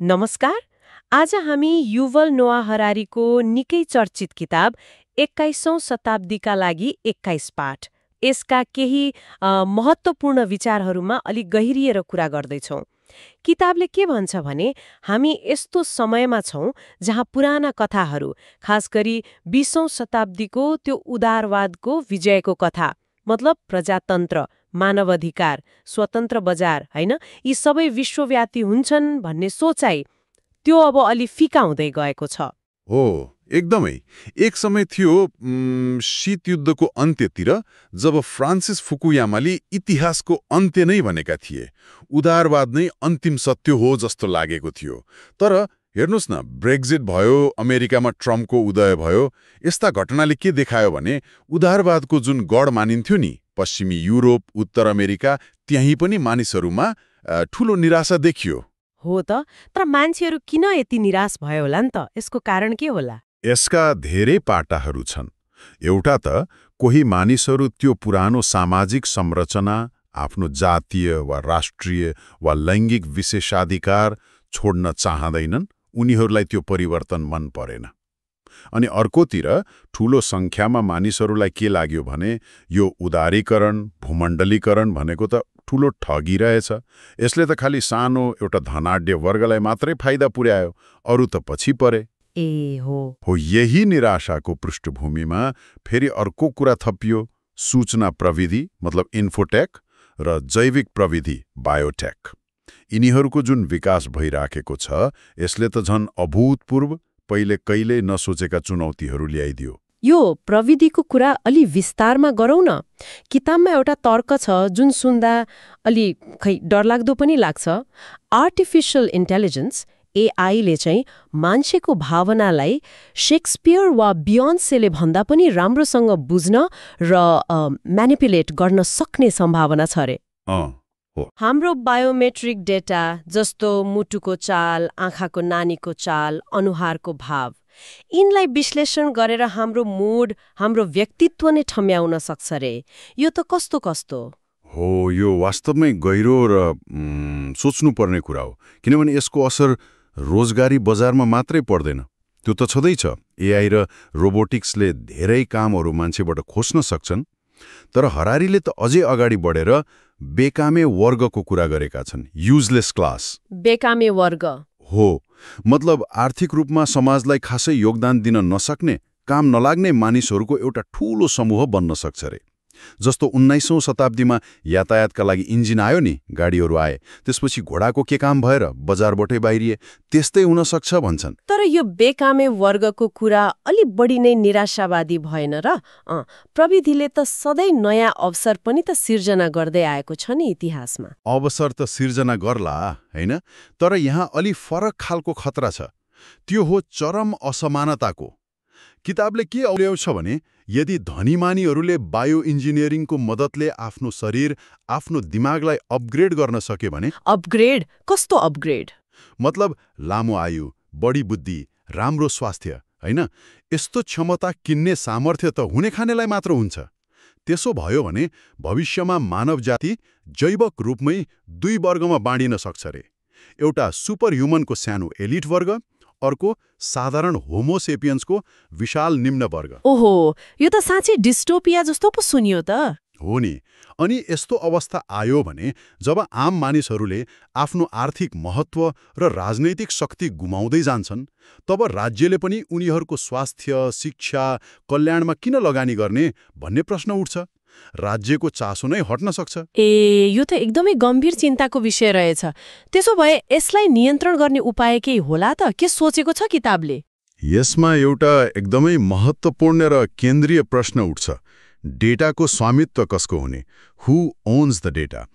नमस्कार। आज हामी युवल नोआ हरारीको निकै चर्चित किताब 21औं शताब्दीका लागि 21 पाठ यसका केही महत्त्वपूर्ण विचारहरूमा अलि गहिरिएर कुरा गर्दैछौँ। किताबले के भन्छ भने हामी यस्तो समयमा छौँ जहाँ पुराना कथाहरू, खास गरी 20औं शताब्दीको त्यो उदारवादको विजयको कथा, मतलब प्रजातन्त्र, मानवाधिकार, स्वतन्त्र बजार, हैन, यी सबै विश्वव्यापी हुन्छन् भन्ने सोचाइ त्यो अब अलि फिका हुँदै गएको छ। हो, एकदमै। एक समय थियो शीत युद्धको अन्त्यतिर जब फ्रान्सिस फुकुयामाले इतिहासको अन्त्य नै भनेका थिए। उदारवाद नै अन्तिम सत्य हो जस्तो लागेको थियो। तर हेर्नुहोस् न, ब्रेक्जिट भयो, अमेरिकामा ट्रम्पको उदय भयो, यस्ता घटनाले के देखायो भने उदारवादको जुन गढ मानिन्थ्यो नि, पश्चिमी युरोप, उत्तर अमेरिका, त्यहीँ पनि मानिसहरूमा ठूलो निराशा देखियो। हो त, तर मान्छेहरू किन यति निराश भयो होला नि त? यसको कारण के होला? यसका धेरै पाटाहरू छन्। एउटा त कोही मानिसहरू त्यो पुरानो सामाजिक संरचना, आफ्नो जातीय वा राष्ट्रिय वा लैङ्गिक विशेषाधिकार छोड्न चाहँदैनन्, उनीहरूलाई त्यो परिवर्तन मन परेन। अनि अर्कोतिर ठूलो संख्यामा मानिसहरूलाई के लाग्यो भने यो उदारीकरण, भूमण्डलीकरण भनेको त ठूलो ठगी रहेछ। यसले त खालि सानो एउटा धनाढ्य वर्गलाई मात्रै फाइदा पुर्यायो, अरू त पछि परे। हो, यही निराशाको पृष्ठभूमिमा फेरि अर्को कुरा थपियो, सूचना प्रविधि मतलब इन्फोटेक र जैविक प्रविधि बायोटेक। यिनीहरूको जुन विकास भइराखेको छ, यसले त झन् अभूतपूर्व, पहिले कहिल्यै नसोचेका चुनौतीहरू ल्याइदियो। यो प्रविधिको कुरा अलि विस्तारमा गरौँ न। किताबमा एउटा तर्क छ जुन सुन्दा अलि डरलाग्दो पनि लाग्छ। आर्टिफिशियल इन्टेलिजेन्स, एआईले चाहिँ मान्छेको भावनालाई शेक्सपियर वा बियोन्सेले भन्दा पनि राम्रोसँग बुझ्न र म्यानिपुलेट गर्न सक्ने सम्भावना छ अरे। हाम्रो बायोमेट्रिक डेटा जस्तो मुटुको चाल, आँखाको नानीको चाल, अनुहारको भाव, यिनलाई विश्लेषण गरेर हाम्रो मुड, हाम्रो व्यक्तित्व नै ठम्याउन सक्छ रे। यो त कस्तो कस्तो हो। यो वास्तवमै गहिरो र सोच्नुपर्ने कुरा हो, किनभने यसको असर रोजगारी बजारमा मात्रै पर्दैन, त्यो त छँदैछ। एआई र रोबोटिक्सले धेरै कामहरू मान्छेबाट खोज्न सक्छन्। तर हरारीले त अझै अगाडि बढेर बेकामे वर्गको कुरा गरेका छन्। Useless class. बेकामे वर्ग हो, मतलब आर्थिक रूपमा समाजलाई खासै योगदान दिन नसक्ने, काम नलाग्ने मानिसहरूको एउटा ठूलो समूह बन्न सक्छ रे। जस्तो 19औं शताब्दीमा यातायातका लागि इन्जिन आयो नि, गाडीहरू आए, त्यसपछि घोडाको के काम भएर बजारबाटै बाहिरिए, त्यस्तै हुन सक्छ भन्छन्। तर यो बेकामे वर्गको कुरा अलि बढी नै निराशावादी भएन र? प्रविधिले त सधैँ नयाँ अवसर पनि त सिर्जना गर्दै आएको छ नि इतिहासमा। अवसर त सिर्जना गर्ला, हैन? तर यहाँ अलि फरक खालको खतरा छ। त्यो हो चरम असमानताको। किताबले के औल्याउँछ भने यदि धनीमानीहरूले बायो इन्जिनियरिङको मद्दतले आफ्नो शरीर, आफ्नो दिमागलाई अपग्रेड गर्न सके भने। अपग्रेड? कस्तो अपग्रेड? मतलब लामो आयु, बढी बुद्धि, राम्रो स्वास्थ्य, हैन? यस्तो क्षमता किन्ने सामर्थ्य त हुने खानेलाई मात्र हुन्छ। त्यसो भयो भने भविष्यमा मानव जाति जैविक रूपमै दुई वर्गमा बाँडिन सक्छ रे। एउटा सुपर ह्युमनको सानो एलिट वर्ग, अर्को साधारण होमोसेपियन्सको विशाल निम्न वर्ग। ओहो, यो त साँच्चै डिस्टोपिया जस्तो पो सुनियो त। हो नि। अनि यस्तो अवस्था आयो भने जब आम मानिसहरूले आफ्नो आर्थिक महत्त्व र राजनैतिक शक्ति गुमाउँदै जान्छन्, तब राज्यले पनि उनीहरूको स्वास्थ्य, शिक्षा, कल्याणमा किन लगानी गर्ने भन्ने प्रश्न उठ्छ। राज्यको चासो नै हट्न सक्छ। यो त एकदमै गम्भीर चिन्ताको विषय रहेछ। त्यसो भए यसलाई नियन्त्रण गर्ने उपाय केही होला त? के सोचेको छ किताबले? यसमा एउटा एकदमै महत्त्वपूर्ण र केन्द्रीय प्रश्न उठ्छ। डेटाको स्वामित्व कसको हुने? Who owns the data?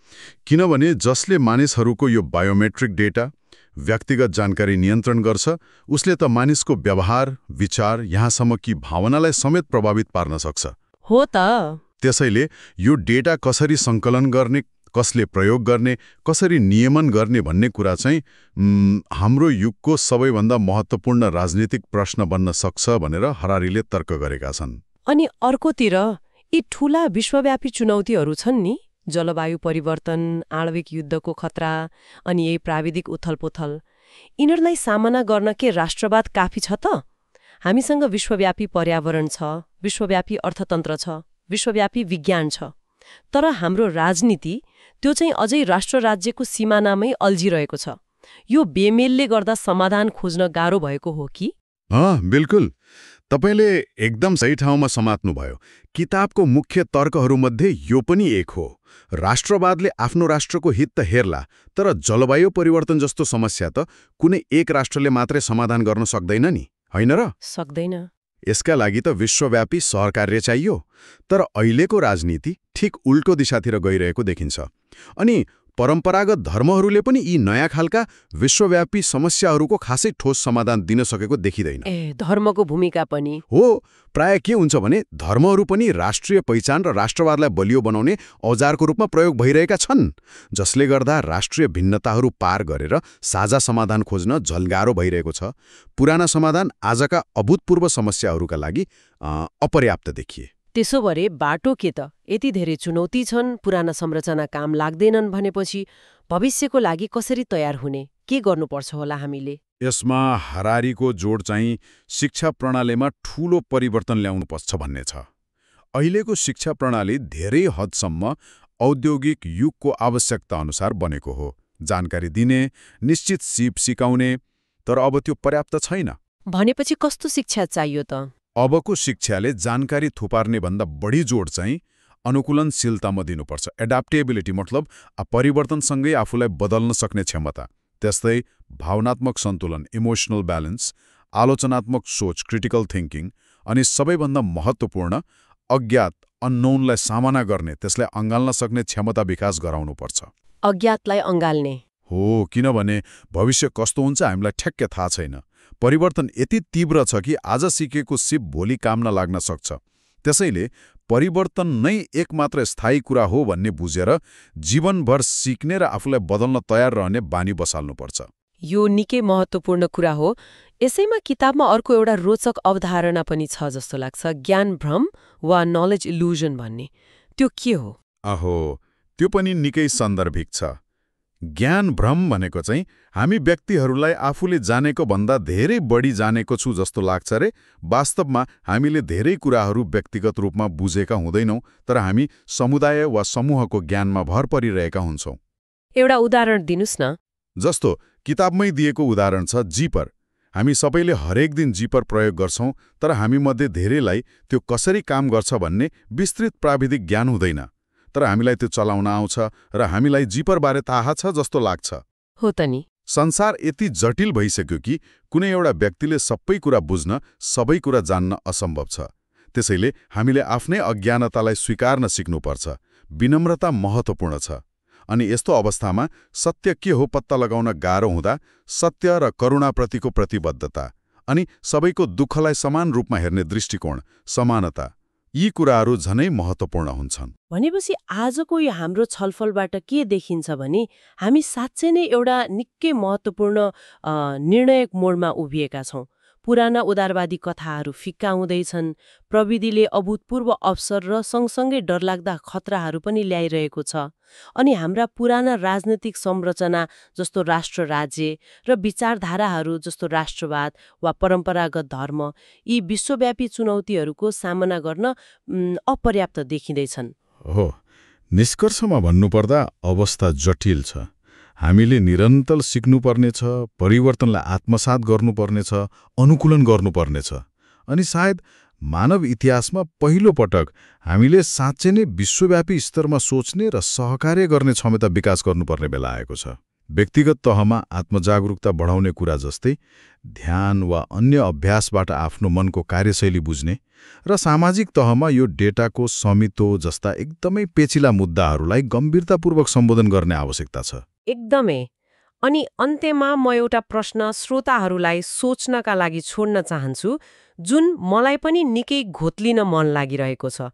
किनभने जसले मानिसहरूको यो बायोमेट्रिक डेटा, व्यक्तिगत जानकारी नियन्त्रण गर्छ, उसले त मानिसको व्यवहार, विचार, यहाँसम्म कि भावनालाई समेत प्रभावित पार्न सक्छ। हो त। त्यसैले यो डेटा कसरी सङ्कलन गर्ने, कसले प्रयोग गर्ने, कसरी नियमन गर्ने भन्ने कुरा चाहिँ हाम्रो युगको सबैभन्दा महत्त्वपूर्ण राजनीतिक प्रश्न बन्न सक्छ भनेर हरारीले तर्क गरेका छन्। अनि अर्कोतिर यी ठूला विश्वव्यापी चुनौतीहरू छन् नि, जलवायु परिवर्तन, आणविक युद्धको खतरा, अनि यही प्राविधिक उथलपुथल, यिनीहरूलाई सामना गर्न के राष्ट्रवाद काफी छ त? हामीसँग विश्वव्यापी पर्यावरण छ, विश्वव्यापी अर्थतन्त्र छ, विश्वव्यापी विज्ञान छ। तर हाम्रो राजनीति त्यो चाहिँ अझै राष्ट्र राज्यको सिमानामै अल्झिरहेको छ। यो बेमेलले गर्दा समाधान खोज्न गाह्रो भएको हो कि? बिल्कुल। तपाईले एकदम सही ठाउँमा समात्नुभयो। किताबको मुख्य तर्कहरूमध्ये यो पनि एक हो। राष्ट्रवादले आफ्नो राष्ट्रको हित त हेर्ला, तर जलवायु परिवर्तन जस्तो समस्या त कुनै एक राष्ट्रले मात्रै समाधान गर्न सक्दैन नि, होइन र? सक्दैन। यसका लागि त विश्वव्यापी सहकार्य चाहियो। तर अहिलेको राजनीति ठिक उल्टो दिशातिर गइरहेको देखिन्छ। अनि परम्परागत धर्महरूले पनि यी नयाँ खालका विश्वव्यापी समस्याहरूको खासै ठोस समाधान दिन सकेको देखिँदैन। धर्मको भूमिका पनि हो। प्राय के हुन्छ भने धर्महरू पनि राष्ट्रिय पहिचान र राष्ट्रवादलाई बलियो बनाउने औजारको रूपमा प्रयोग भइरहेका छन्, जसले गर्दा राष्ट्रिय भिन्नताहरू पार गरेर साझा समाधान खोज्न झल्गारो भइरहेको छ। पुराना समाधान आजका अभूतपूर्व समस्याहरूका लागि अपर्याप्त देखिए। त्यसो भए बाटो के त? यति धेरै चुनौती छन्, पुराना संरचना काम लाग्दैनन् भनेपछि भविष्यको लागि कसरी तयार हुने? के गर्नुपर्छ होला हामीले? यसमा हरारीको जोड चाहिँ शिक्षा प्रणालीमा ठूलो परिवर्तन ल्याउनुपर्छ भन्ने छ। अहिलेको शिक्षा प्रणाली धेरै हदसम्म औद्योगिक युगको आवश्यकता अनुसार बनेको हो। जानकारी दिने, निश्चित सिप सिकाउने, तर अब त्यो पर्याप्त छैन। भनेपछि कस्तो शिक्षा चाहियो त? अबको शिक्षाले जानकारी थुपार्ने भन्दा बढी जोड चाहिँ अनुकूलनशीलतामा दिनुपर्छ। एडाप्टेबिलिटी मतलब परिवर्तनसँगै आफूलाई बदल्न सक्ने क्षमता। त्यस्तै भावनात्मक सन्तुलन, इमोसनल ब्यालेन्स, आलोचनात्मक सोच, क्रिटिकल थिङ्किङ, अनि सबैभन्दा महत्त्वपूर्ण अज्ञात अननोनलाई सामना गर्ने, त्यसलाई अँगाल्न सक्ने क्षमता विकास गराउनुपर्छ। अज्ञातलाई अँगाल्ने हो, किनभने भविष्य कस्तो हुन्छ हामीलाई ठ्याक्कै थाहा छैन। परिवर्तन यति तीव्र छ कि आज सिकेको सिप भोलि काम नलाग्न सक्छ। त्यसैले परिवर्तन नै एकमात्र स्थायी कुरा हो भन्ने बुझेर जीवनभर सिक्ने र आफूलाई बदल्न तयार रहने बानी बसाल्नुपर्छ। यो निकै महत्त्वपूर्ण कुरा हो। यसैमा किताबमा अर्को एउटा रोचक अवधारणा पनि छ जस्तो लाग्छ, ज्ञान भ्रम वा नलेज इल्युजन भन्ने। त्यो के हो? त्यो पनि निकै सान्दर्भिक छ। ज्ञान भ्रम भनेको चाहिँ हामी व्यक्तिहरूलाई आफूले जानेको भन्दा धेरै बढी जानेको छु जस्तो लाग्छ रे। वास्तवमा हामीले धेरै कुराहरू व्यक्तिगत रूपमा बुझेका हुँदैनौँ, तर हामी समुदाय वा समूहको ज्ञानमा भर परिरहेका हुन्छौँ। एउटा उदाहरण दिनुस् न। जस्तो किताबमै दिएको उदाहरण छ जिपर। हामी सबैले हरेक दिन जिपर प्रयोग गर्छौँ, तर हामीमध्ये धेरैलाई त्यो कसरी काम गर्छ भन्ने विस्तृत प्राविधिक ज्ञान हुँदैन। तर हामीलाई त्यो चलाउन आउँछ र हामीलाई जिपरबारे थाहा छ जस्तो लाग्छ। हो त नि। संसार यति जटिल भइसक्यो कि कुनै एउटा व्यक्तिले सबै कुरा बुझ्न, सबै कुरा जान्न असम्भव छ। त्यसैले हामीले आफ्नै अज्ञानतालाई स्वीकार्न सिक्नुपर्छ। विनम्रता महत्त्वपूर्ण छ। अनि यस्तो अवस्थामा सत्य के हो पत्ता लगाउन गाह्रो हुँदा सत्य र करुणाप्रतिको प्रतिबद्धता, अनि सबैको दुःखलाई समान रूपमा हेर्ने दृष्टिकोण, समानता, यी कुराहरू झनै महत्त्वपूर्ण हुन्छन्। भनेपछि आजको यो हाम्रो छलफलबाट के देखिन्छ भने हामी साँच्चै नै एउटा निकै महत्त्वपूर्ण निर्णायक मोडमा उभिएका छौँ। पुराना उदारवादी कथाहरू फिक्का हुँदैछन्, प्रविधिले अभूतपूर्व अवसर र सँगसँगै डरलाग्दा खतराहरू पनि ल्याइरहेको छ। अनि हाम्रा पुराना राजनैतिक संरचना जस्तो राष्ट्र राज्य र विचारधाराहरू जस्तो राष्ट्रवाद वा परम्परागत धर्म, यी विश्वव्यापी चुनौतीहरूको सामना गर्न अपर्याप्त देखिँदैछन्। हो, निष्कर्षमा भन्नुपर्दा अवस्था जटिल छ। हामीले निरन्तर सिक्नुपर्नेछ, परिवर्तनलाई आत्मसात गर्नुपर्नेछ, अनुकूलन गर्नुपर्नेछ। अनि सायद मानव इतिहासमा पहिलो पटक हामीले साँच्चै नै विश्वव्यापी स्तरमा सोच्ने र सहकार्य गर्ने क्षमता विकास गर्नुपर्ने बेला आएको छ। व्यक्तिगत तहमा आत्मजागरुकता बढाउने कुरा जस्तै ध्यान वा अन्य अभ्यासबाट आफ्नो मनको कार्यशैली बुझ्ने, र सामाजिक तहमा यो डेटाको समितो जस्ता एकदमै पेचिला मुद्दाहरूलाई गम्भीरतापूर्वक सम्बोधन गर्ने आवश्यकता छ। एकदमै। अनि अन्त्यमा म एउटा प्रश्न श्रोताहरूलाई सोच्नका लागि छोड्न चाहन्छु, जुन मलाई पनि निकै घोत्लिन मन लागिरहेको छ।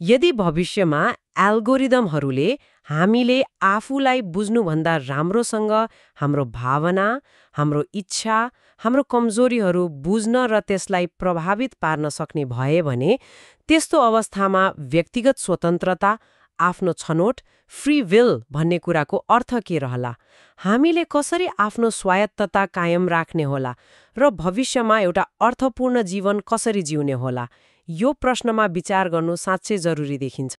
यदि भविष्यमा एल्गोरिदमहरूले हामीले आफूलाई बुझ्नुभन्दा राम्रोसँग हाम्रो भावना, हाम्रो इच्छा, हाम्रो कमजोरीहरू बुझ्न र त्यसलाई प्रभावित पार्न सक्ने भए भने त्यस्तो अवस्थामा व्यक्तिगत स्वतन्त्रता, आफ्नो छनोट, फ्री विल भन्ने कुराको अर्थ के रहला? हामीले कसरी आफ्नो स्वायत्तता कायम राख्ने होला र भविष्यमा एउटा अर्थपूर्ण जीवन कसरी जिउने होला? यो प्रश्नमा विचार गर्नु साँच्चै जरुरी देखिन्छ।